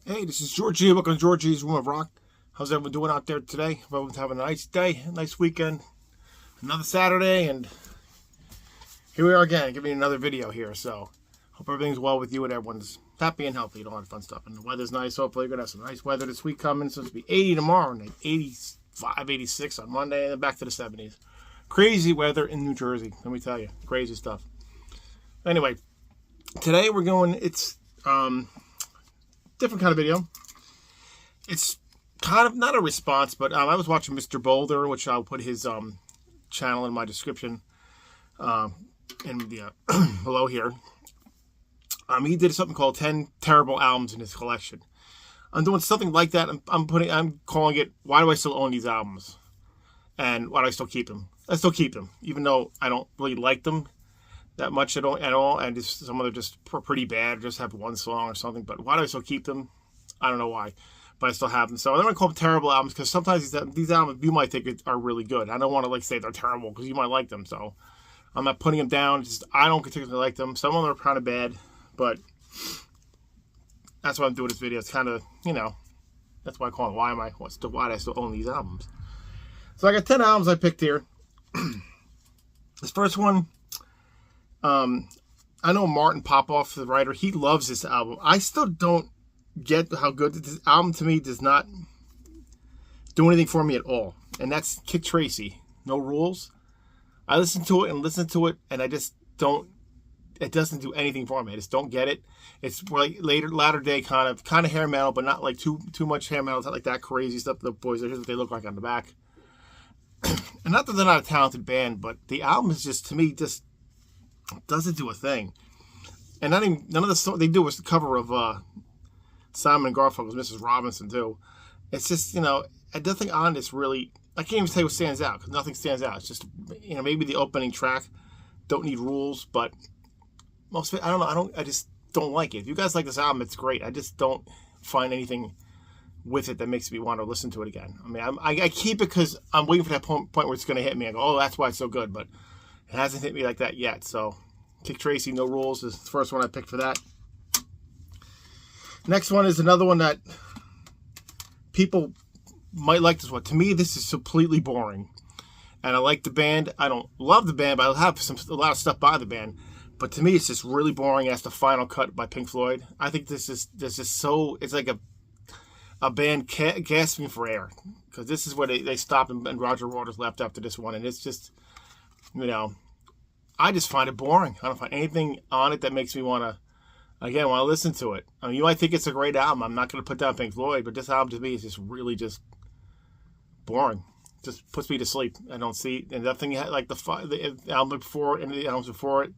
Hey, this is Georgie. Welcome to Georgie's Room of Rock. How's everyone doing out there today? Hope everyone's having a nice day, a nice weekend. Another Saturday, and here we are again, giving you another video here. So, hope everything's well with you and everyone's happy and healthy and all that fun stuff. And the weather's nice. Hopefully, you're going to have some nice weather this week coming. It's supposed to be 80 tomorrow and 85, 86 on Monday, and then back to the 70s. Crazy weather in New Jersey, let me tell you. Crazy stuff. Anyway, today we're going, it's different kind of video. It's kind of not a response, but I was watching Mr. Boulder, which I'll put his channel in my description in the below here. He did something called 10 terrible albums in his collection. I'm doing something like that. I'm calling it, why do I still own these albums? And why do I still keep them? I still keep them, even though I don't really like them that much at all, and some of them just pretty bad, just have one song or something. But why do I still keep them? I don't know why, but I still have them. So I'm going to call them terrible albums, because sometimes these albums you might think are really good. I don't want to say they're terrible, because you might like them. So I'm not putting them down. Just I don't particularly like them. Some of them are kind of bad, but that's why I'm doing this video. It's kind of, that's why I call it why do I still own these albums. So I got 10 albums I picked here. This first one, I know Martin Popoff, the writer, he loves this album. I still don't get how good this album, to me, does not do anything for me at all. And that's Kick Tracy, No Rules. I listen to it, and I just don't, it doesn't do anything for me. I just don't get it. It's like latter day kind of hair metal, but not like too much hair metal. It's not like that crazy stuff. The boys, here's what they look like on the back. And not that they're not a talented band, but the album is just, to me, just doesn't do a thing. And none of the songs they do was the cover of Simon and Garfunkel's Mrs. Robinson too. It's just, nothing on this really, I can't even tell you what stands out, because nothing stands out. It's just, maybe the opening track, Don't Need Rules, but most of it, I don't know, I just don't like it. If you guys like this album, it's great. I just don't find anything with it that makes me want to listen to it again. I mean, I keep it because I'm waiting for that point where it's going to hit me. I go, oh, that's why it's so good, but it hasn't hit me like that yet. So, Kick Tracy, No Rules is the first one I picked for that. Next one is another one that people might like this one. To me, this is completely boring. And I like the band. I don't love the band, but I have a lot of stuff by the band. But to me, it's just really boring. That's the Final Cut by Pink Floyd. I think this is so, it's like a band gasping for air. Because this is where they stopped and Roger Waters left after this one. And it's just, I just find it boring. I don't find anything on it that makes me want to listen to it. I mean, you might think it's a great album. I'm not going to put down Pink Floyd, but this album to me is just really just boring. Just puts me to sleep. I don't see, and nothing like the album before, and the albums before it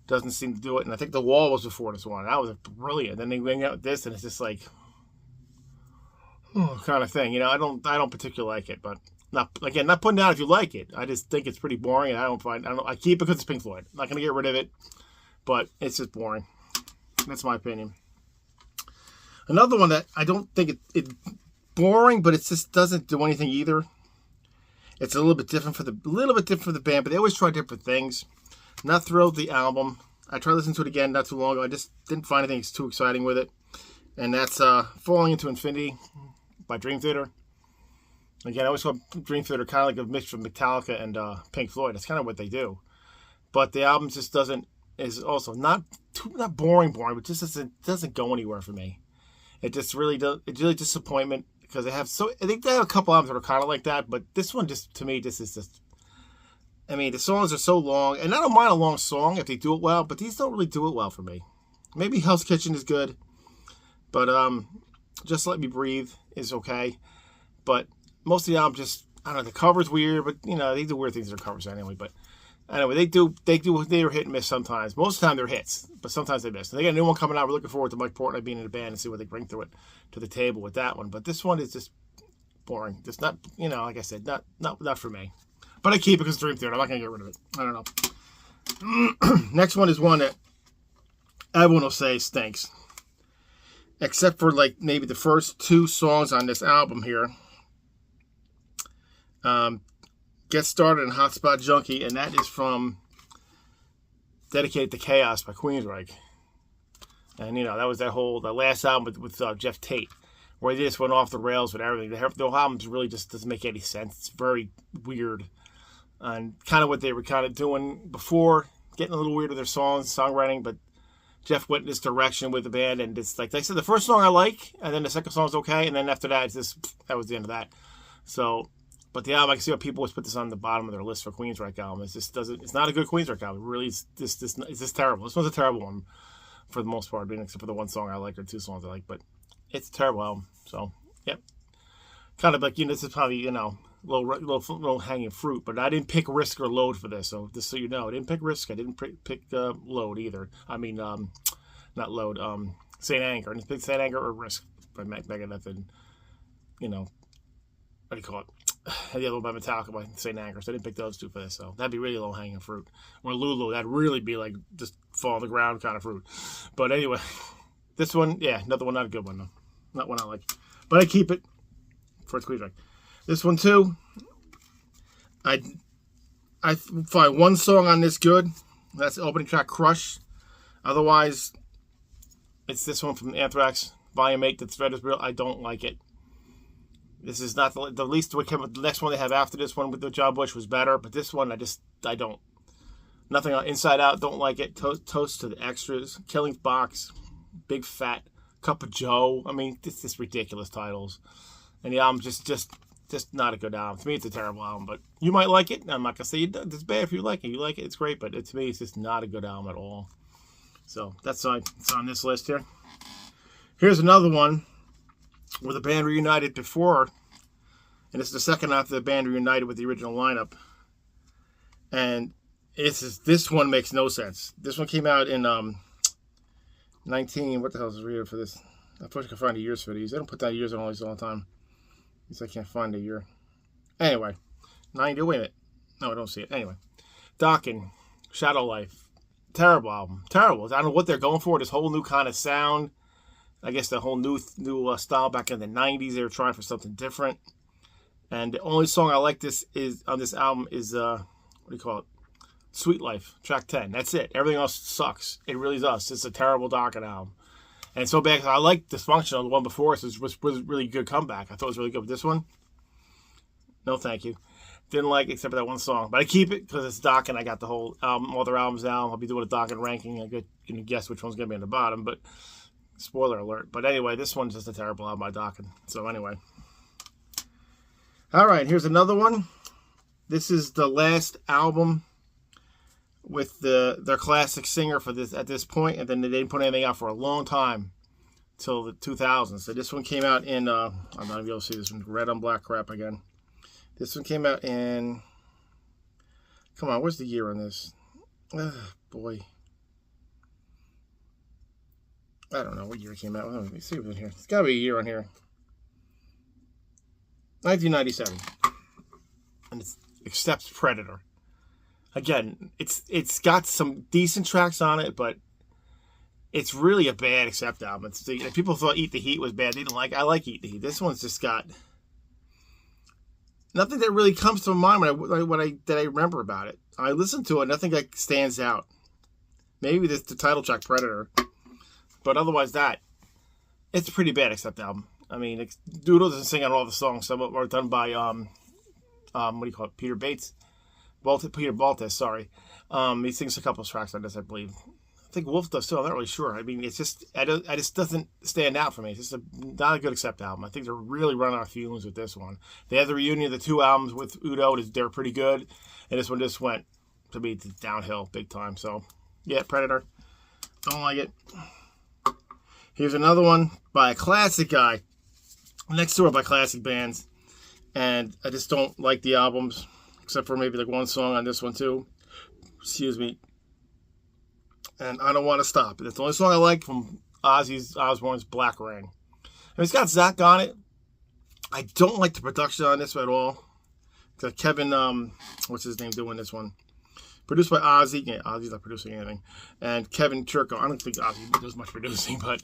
doesn't seem to do it. And I think The Wall was before this one. That was brilliant. Then they bring out this, and it's just like, kind of thing. I don't particularly like it, but not putting down if you like it. I just think it's pretty boring, and I keep it because it's Pink Floyd. I'm not going to get rid of it, but it's just boring. That's my opinion. Another one that I don't think it's boring, but it just doesn't do anything either. It's a little bit different for the band, but they always try different things. Not thrilled with the album. I tried listening to it again not too long ago. I just didn't find anything too exciting with it. And that's Falling Into Infinity by Dream Theater. Again, I always call Dream Theater kind of like a mix of Metallica and Pink Floyd. That's kind of what they do. But the album just is also not boring, but just doesn't go anywhere for me. It just really does. It's really disappointment, because I think they have a couple albums that are kind of like that, but this one is just. I mean, the songs are so long, and I don't mind a long song if they do it well, but these don't really do it well for me. Maybe Hell's Kitchen is good, but Just Let Me Breathe is okay. But most of the album just, I don't know, the cover's weird, but they do weird things in their covers anyway. But Anyway, they're hit and miss sometimes. Most of the time they're hits, but sometimes they miss. And they got a new one coming out. We're looking forward to Mike Portnoy being in the band and see what they bring to the table with that one. But this one is just boring. Just not, like I said, not for me. But I keep it because it's Dream Theater. I'm not gonna get rid of it. I don't know. Next one is one that everyone will say stinks, except for like maybe the first 2 songs on this album here. Get Started and Hotspot Junkie, and that is from Dedicated to Chaos by Queensryche. And, that was the last album with Jeff Tate, where they just went off the rails with everything. The whole album really just doesn't make any sense. It's very weird. And kind of what they were kind of doing before, getting a little weird with their songs, songwriting, but Jeff went in this direction with the band, and it's like I said, the first song I like, and then the second song's okay, and then after that, that was the end of that. So... But the album, I can see why people always put this on the bottom of their list for Queensryche album. It's not a good Queensryche album. It really, it's just terrible. This one's a terrible one for the most part, except for the one song I like or 2 songs I like. But it's a terrible album. So, yep. Kind of like, this is probably, low hanging fruit. But I didn't pick Risk or Load for this. So, just so you know, I didn't pick Risk. I didn't pick Load either. I mean, not Load. St. Anger. I didn't pick St. Anger or Risk by Megadeth and, what do you call it? The other one by Metallica by St. Anger. So I didn't pick those 2 for this. So that'd be really low-hanging fruit. Or Lulu, that'd really be like just fall on the ground kind of fruit. But anyway, this one, yeah, another one, not a good one though. Not one I like. But I keep it for its Queensryche. This one too, I find one song on this good. That's the opening track, Crush. Otherwise, it's this one from Anthrax, Volume 8, The Thread is Real. I don't like it. This is not the least. The next one they have after this one with the John Bush was better, but this one I don't. Nothing on Inside Out, don't like it. Toast to the Extras, Killing Box, Big Fat, Cup of Joe. I mean, it's just ridiculous titles, and the album just not a good album. To me, it's a terrible album, but you might like it. I'm not gonna say it's bad if you like it. You like it, it's great, but to me, it's just not a good album at all. So that's why it's on this list here. Here's another one where the band reunited before, and this is the second after the band reunited with the original lineup. And this one makes no sense. This one came out in 19. What the hell is the year for this? I wish I could find the years for these. They don't put down years on all these all the time. At least I can't find the year. Anyway, 90. Wait a minute. No, I don't see it. Anyway, Dokken, Shadow Life. Terrible album. Terrible. I don't know what they're going for. This whole new kind of sound. I guess the whole new style back in the 90s. They were trying for something different. And the only song I like on this album is, what do you call it? Sweet Life, track 10. That's it. Everything else sucks. It really does. It's a terrible Dokken album. And it's so bad because I liked Dysfunctional, the one before, so it was really good comeback. I thought it was really good. But this one, no thank you. Didn't like it except for that one song. But I keep it because it's Dokken. I got the whole album, all their albums now. I'll be doing a Dokken ranking. I can guess which one's going to be on the bottom. But spoiler alert. But anyway, this one's just a terrible album by Dokken. So anyway. All right, here's another one. This is the last album with their classic singer for this at this point, and then they didn't put anything out for a long time till the 2000s. So this one came out in I'm not gonna be able to see this one. Red on black crap again. This one came out in. Come on, where's the year on this? Boy, I don't know what year it came out. Let me see what's in here. It's got to be a year on here. 1997, and it accepts Predator. Again, it's got some decent tracks on it, but it's really a bad Accept album. People thought Eat the Heat was bad. They didn't like it. I like Eat the Heat. This one's just got nothing that really comes to mind that I remember about it. I listened to it, nothing like stands out. Maybe the title track Predator, but otherwise it's a pretty bad Accept album. I mean, Doodle doesn't sing on all the songs. Some of them are done by what do you call it? Peter Baltes, sorry. He sings a couple of tracks on this, I believe. I think Wolf does too. I'm not really sure. I mean, it's just I just doesn't stand out for me. It's just not a good Accept album. I think they're really running out of fumes with this one. They had the reunion of the 2 albums with Udo. They're pretty good, and this one just went to be downhill big time. So, yeah, Predator. Don't like it. Here's another one by a classic guy. Next door by classic bands, and I just don't like the albums, except for maybe like one song on this one too. Excuse me. And I Don't Want to Stop. That's the only song I like from Ozzy Osbourne's Black Rain. And it's got Zach on it. I don't like the production on this at all. Kevin, what's his name doing this one? Produced by Ozzy. Yeah, Ozzy's not producing anything. And Kevin Turco. I don't think Ozzy does much producing, but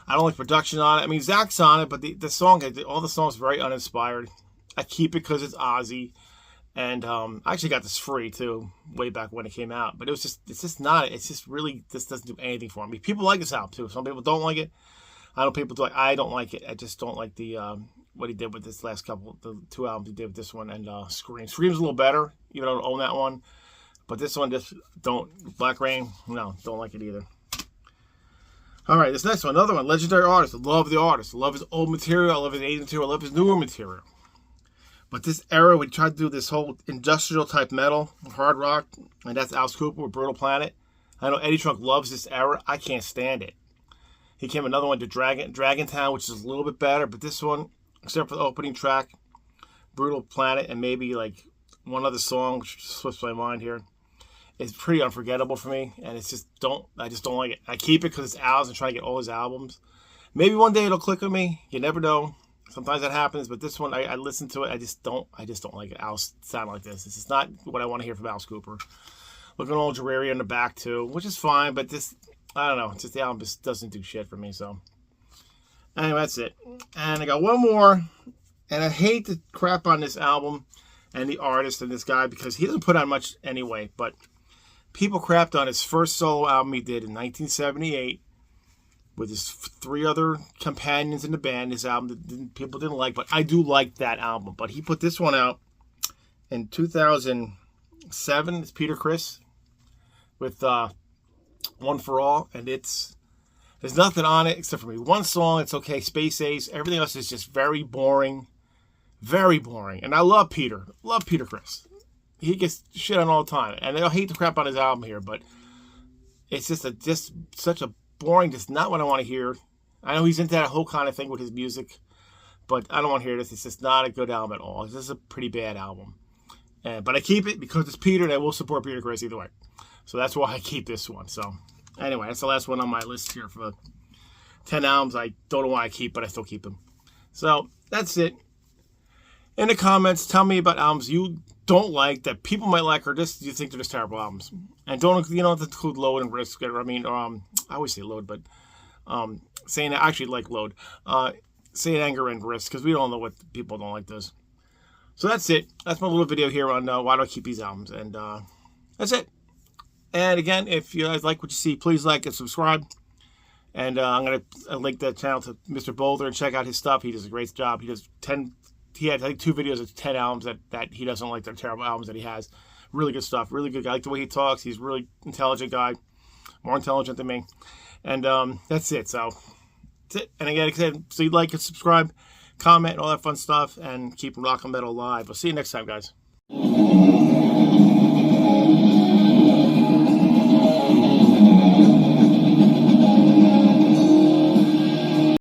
I don't like production on it. I mean, Zach's on it, but the song, all the songs are very uninspired. I keep it because it's Ozzy. And I actually got this free too, way back when it came out. But it's just really, this doesn't do anything for me. People like this album too. Some people don't like it. I know people do. I don't like it. I just don't like the what he did with this last couple, the 2 albums he did with this one and Scream. Scream's a little better, even though I don't own that one. But this one just don't. Black Rain, no, don't like it either. All right, this next one, another one, legendary artist. I love the artist. I love his old material. I love his 80s material. I love his newer material. But this era, we tried to do this whole industrial type metal, hard rock, and that's Alice Cooper with Brutal Planet. I know Eddie Trunk loves this era. I can't stand it. He came another one to Dragon Town, which is a little bit better, but this one, except for the opening track, Brutal Planet, and maybe like one other song, which slips my mind here, is pretty unforgettable for me, and I just don't like it. I keep it because it's Al's and try to get all his albums. Maybe one day it'll click with me. You never know. Sometimes that happens, but this one, I listen to it. I just don't like it. Alice sound like this. This is not what I want to hear from Alice Cooper. Looking all dreary in the back too, which is fine, but this, I don't know. Just the album just doesn't do shit for me. So anyway, that's it. And I got one more, and I hate to crap on this album and the artist and this guy because he doesn't put out much anyway. But people crapped on his first solo album he did in 1978. With his 3 other companions in the band, his album that people didn't like, but I do like that album. But he put this one out in 2007. It's Peter Criss with One for All, and there's nothing on it except for maybe one song. It's okay, Space Ace. Everything else is just very boring, and I love Peter Criss. He gets shit on all the time, and I hate to crap on his album here, but it's just such a boring, just not what I want to hear. I know he's into that whole kind of thing with his music, but I don't want to hear this. It's just not a good album at all. This is a pretty bad album. But I keep it because it's Peter, and I will support Peter Criss either way. So that's why I keep this one. So anyway, that's the last one on my list here for 10 albums. I don't know why I keep, but I still keep them. So that's it. In the comments, tell me about albums you don't like that people might like, or just you think they're just terrible albums. And don't include Load and Risk. I mean, I always say Load, but saying I actually like Load. Saying Anger and Risk, because we don't know what people don't like this. So that's it. That's my little video here on why do I keep these albums. And that's it. And again, if you guys like what you see, please like and subscribe. And I'm going to link that channel to Mr. Boulder and check out his stuff. He does a great job. He had, I think, 2 videos of 10 albums that he doesn't like. They're terrible albums that he has. Really good stuff. Really good guy. I like the way he talks. He's a really intelligent guy. More intelligent than me. And that's it. So, that's it. And again, like I said, so you like and subscribe, comment, all that fun stuff, and keep rock and metal alive. I'll see you next time, guys.